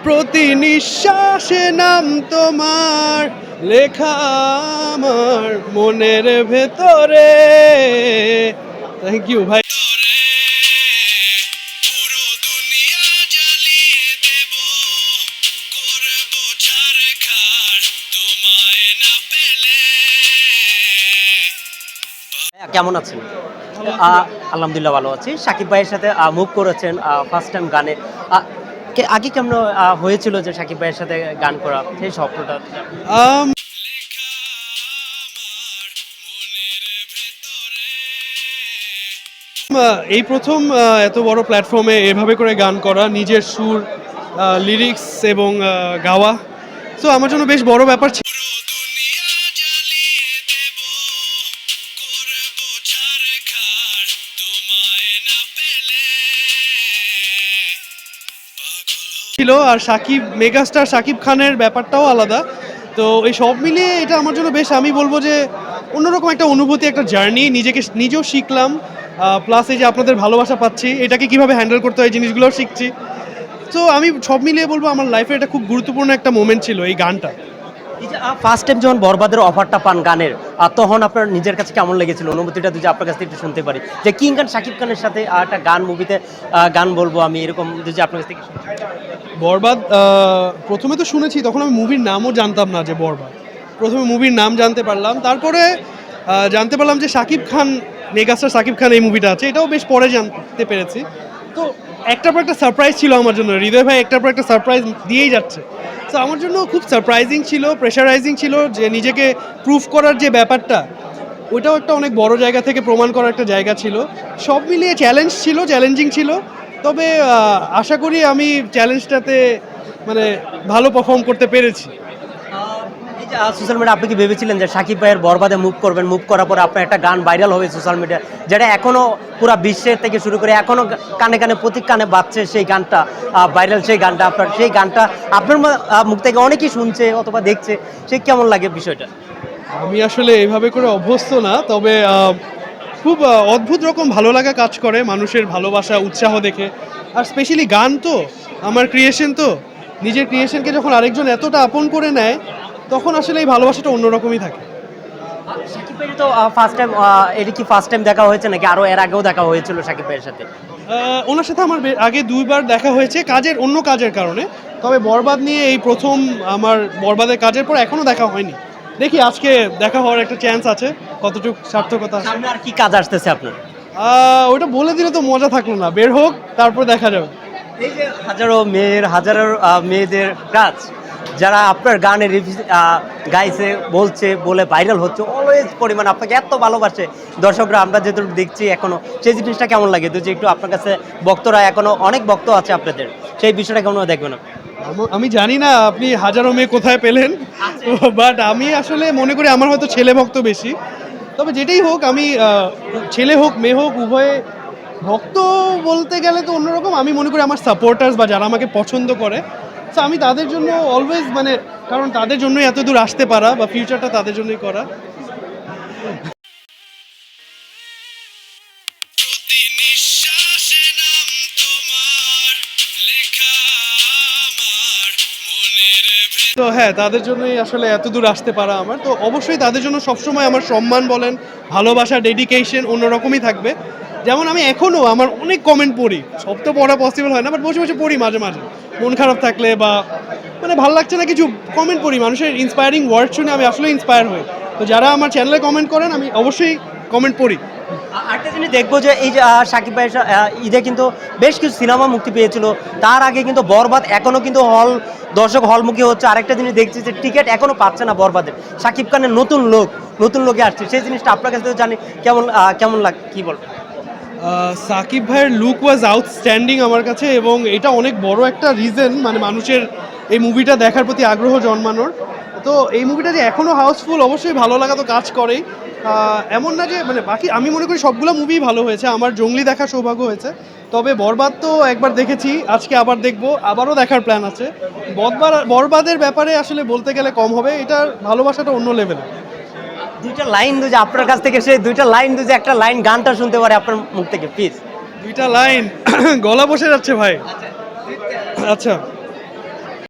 প্রতি নিঃশ্বাসে নাম তোমার লেখা আমার মনের ভেতরে। থ্যাংক ইউ ভাই। কেমন আছেন? আলহামদুলিল্লাহ ভালো আছি। শাকিব ভাইয়ের সাথে মুভ করেছেন ফার্স্ট টাইম গানে। আগে কেমন হয়েছিল যে শাকিব ভাইয়ের সাথে গান করা, সেই স্বপ্নটা? আম, এই প্রথম এত বড় প্ল্যাটফর্মে এভাবে করে গান করা, নিজের সুর, লিরিক্স এবং গাওয়া, তো আমার জন্য বেশ বড় ব্যাপার ছিল। আর সাকিব মেগাস্টার সাকিব খানের ব্যাপারটাও আলাদা, তো এই সব মিলিয়ে এটা আমার জন্য বেশ, আমি বলবো যে অন্যরকম একটা অনুভূতি, একটা জার্নি, নিজেও শিখলাম, প্লাস এই যে আপনাদের ভালোবাসা পাচ্ছি, এটাকে কিভাবে হ্যান্ডেল করতে হয় জিনিসগুলোও শিখছি। তো আমি সব মিলিয়ে বলবো আমার লাইফে এটা খুব গুরুত্বপূর্ণ একটা মোমেন্ট ছিল এই গানটা। এই যে ফার্স্ট টাইম যখন বরবাদের অফারটা পান গানের, তখন আপনার নিজের কাছে কেমন লেগেছিল? অনুভূতিটা যদি আপনার কাছ থেকে একটু শুনতে পারি, যে কিং খান শাকিব খানের সাথে একটা গান মুভিতে গান বলবো আমি, এরকম যদি আপনার কাছ থেকে শুনতে পারি। বরবাদ প্রথমে তো শুনেছি, তখন আমি মুভির নামও জানতাম না যে বরবাদ। প্রথমে মুভির নাম জানতে পারলাম, তারপরে জানতে পারলাম যে শাকিব খান, মেগাস্টার শাকিব খান এই মুভিটা আছে, এটাও বেশ পরে জানতে পেরেছি। তো একটার পর একটা সারপ্রাইজ ছিল আমার জন্য, হৃদয় ভাই একটার পর একটা সারপ্রাইজ দিয়েই যাচ্ছে। তো আমার জন্য খুব সারপ্রাইজিং ছিল, প্রেশারাইজিং ছিল, যে নিজেকে প্রুফ করার যে ব্যাপারটা, ওইটাও একটা অনেক বড় জায়গা থেকে প্রমাণ করার একটা জায়গা ছিল। সব মিলিয়ে চ্যালেঞ্জ ছিল, চ্যালেঞ্জিং ছিল। তবে আশা করি আমি চ্যালেঞ্জটাতে মানে ভালো পারফর্ম করতে পেরেছি। এই যে সোশ্যাল মিডিয়া, আপনি কি ভেবেছিলেন যে শাকিব ভাইয়ের বরবাদে মুভ করবেন, মুভ করার পরে আপনার একটা গান ভাইরাল হবে সোশ্যাল মিডিয়া, যেটা এখনো পুরো বিশ্বের থেকে শুরু করে এখনো কানে কানে প্রতি কানে বাজছে, সেই গানটা ভাইরাল, সেই গানটা আপনার, সেই গানটা আপনার মুখ থেকে অনেকেই শুনছে অথবা দেখছে, সে কেমন লাগে বিষয়টা? আমি আসলে এইভাবে করে অভ্যস্ত না, তবে খুব অদ্ভুত রকম ভালো লাগা কাজ করে মানুষের ভালোবাসা, উৎসাহ দেখে। আর স্পেশালি গান তো আমার ক্রিয়েশন, তো নিজের ক্রিয়েশনকে যখন আরেকজন এতটা আপন করে নেয়, তখন আসলে এই ভালোবাসাটা অন্যরকমই থাকে। শাকিব ভাই তো ফার্স্ট টাইম, এটা কি ফার্স্ট টাইম দেখা হয়েছে নাকি আরো এর আগেও দেখা হয়েছিল শাকিব ভাইয়ের সাথে? ওনার সাথে আমার আগে দুইবার দেখা হয়েছে, অন্য কাজের কারণে। তবে বরবাদ নিয়ে এই প্রথম আমার, বরবাদের কাজের পর এখনও দেখা হয়নি। দেখি আজকে দেখা হওয়ার একটা চান্স আছে, কতটুকু সার্থকতা। সামনে আর কি কাজ আসতেছে আপনার? ওটা বলে দিলে তো মজা থাকলো না, বের হোক তারপর দেখা যাবে। এই যে হাজারো মেয়েদের কাজ, যারা আপনার গানের গাইছে, বলছে, বলে ভাইরাল হচ্ছে, অলওয়েজ পরিমাণ আপনাকে এত ভালোবাসে দর্শকরা, আমরা যেহেতু দেখছি এখনো, সেই জিনিসটা কেমন লাগে? তো যে একটু আপনার কাছে ভক্তরা এখনো অনেক ভক্ত আছে আপনাদের, সেই বিষয়টা কেমন দেখবেন? আমি জানি না আপনি হাজারো মেয়ে কোথায় পেলেন, বাট আমি আসলে মনে করি আমার হয়তো ছেলে ভক্ত বেশি। তবে যেটাই হোক, আমি ছেলে হোক মেয়ে হোক উভয়ে ভক্ত বলতে গেলে তো অন্যরকম। আমি মনে করি আমার সাপোর্টার্স বা যারা আমাকে পছন্দ করে, তো আমি তাদের জন্য অলওয়েজ, মানে কারণ তাদের জন্যই এত দূর আসতে পারা, বা ফিউচারটা তাদের জন্যই করা। তো হ্যাঁ, তাদের জন্যই আসলে এত দূর আসতে পারা আমার, তো অবশ্যই তাদের জন্য সবসময় আমার সম্মান বলেন, ভালোবাসা, ডেডিকেশন অন্যরকমই থাকবে। যেমন আমি এখনও আমার অনেক কমেন্ট পড়ি, সব তো পড়া পসিবল হয় না, বাট বসে বসে পড়ি মাঝে মাঝে, মন খারাপ থাকলে বা মানে ভালো লাগছে না কিছু, কমেন্ট পড়ি, মানুষের ইন্সপায়ারিং ওয়ার্ড শুনে আমি আসলে ইন্সপায়ার হই। তো যারা আমার চ্যানেলে কমেন্ট করেন, আমি অবশ্যই কমেন্ট পড়ি। আরেকটা জিনিস দেখবো যে এই যে শাকিব ভাই ঈদে কিন্তু বেশ কিছু সিনেমা মুক্তি পেয়েছিল, তার আগে কিন্তু বরবাদ এখনো কিন্তু দর্শক হলমুখী হচ্ছে। আরেকটা জিনিস দেখছি যে টিকিট এখনো পাচ্ছে না বরবাদের। শাকিব খানের নতুন লোকে আসছে, সেই জিনিসটা আপনার কাছে তো জানি, কেমন লাগে, কি বলবেন? সাকিব ভাইয়ের লুক ওয়াজ আউটস্ট্যান্ডিং আমার কাছে, এবং এটা অনেক বড় একটা রিজন, মানে মানুষের এই মুভিটা দেখার প্রতি আগ্রহ জন্মানোর। তো এই মুভিটা যে এখনও হাউসফুল, অবশ্যই ভালো লাগা তো কাজ করেই। এমন না যে, মানে বাকি আমি মনে করি সবগুলো মুভিই ভালো হয়েছে, আমার জঙ্গলি দেখার সৌভাগ্য হয়েছে। তবে বরবাদ তো একবার দেখেছি, আজকে আবার দেখবো, আবারও দেখার প্ল্যান আছে। বরবাদের ব্যাপারে আসলে বলতে গেলে কম হবে, এটার ভালোবাসাটা অন্য লেভেলে। দুইটা লাইন যে আপনার কাছ থেকে, সেই দুইটা লাইন যে একটা লাইন গানটা শুনতে পারে আপনার মুখ থেকে, প্লিজ। দুইটা লাইন গলা বসে যাচ্ছে ভাই। আচ্ছা।